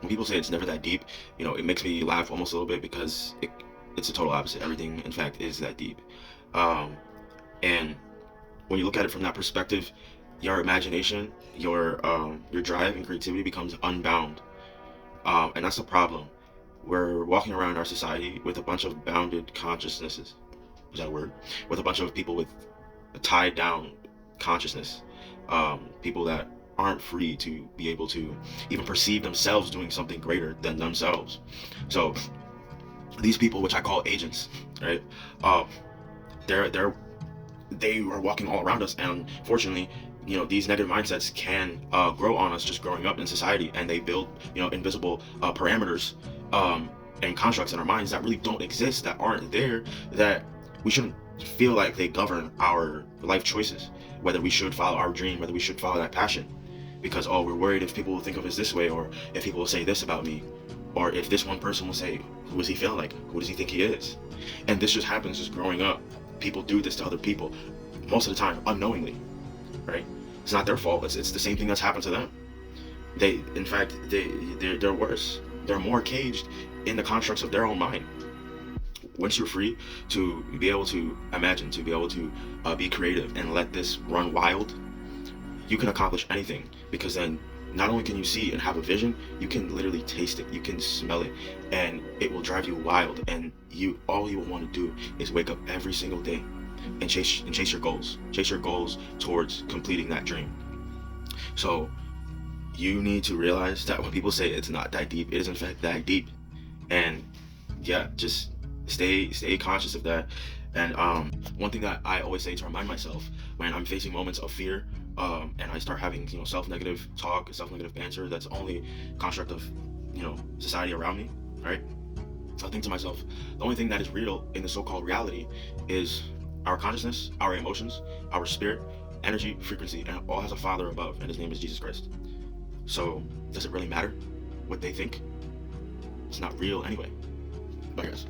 when people say it's never that deep, it makes me laugh almost a little bit because it's a total opposite. Everything, in fact, is that deep. Um, and when you look at it from that perspective, your imagination, your drive and creativity becomes unbound. And that's the problem. We're walking around our society with a bunch of bounded consciousnesses. Is that a word? With a bunch of people with a tied down consciousness. People that aren't free to be able to even perceive themselves doing something greater than themselves. So these people, which I call agents, right? Uh, they are walking all around us, and fortunately, these negative mindsets can grow on us just growing up in society, and they build invisible parameters and constructs in our minds that really don't exist, that aren't there, that we shouldn't feel like they govern our life choices, whether we should follow our dream, whether we should follow that passion, because we're worried if people will think of us this way, or if people will say this about me, or if this one person will say, who is he feeling like, who does he think he is? And this just happens just growing up. People do this to other people most of the time unknowingly, right? It's not their fault. It's the same thing that's happened to them. In fact, they're worse. They're more caged in the constructs of their own mind. Once you're free to be able to imagine, to be able to be creative and let this run wild, you can accomplish anything, because then not only can you see and have a vision, you can literally taste it, you can smell it, and it will drive you wild. And all you will want to do is wake up every single day and chase your goals towards completing that dream. So you need to realize that when people say it's not that deep, it is in fact that deep. And yeah, just stay conscious of that. And one thing that I always say to remind myself when I'm facing moments of fear, and I start having self-negative talk, self-negative banter that's only construct of society around me, right? I think to myself, the only thing that is real in the so-called reality is our consciousness, our emotions, our spirit, energy, frequency, and it all has a father above, and his name is Jesus Christ. So does it really matter what they think? It's not real anyway. Bye guys.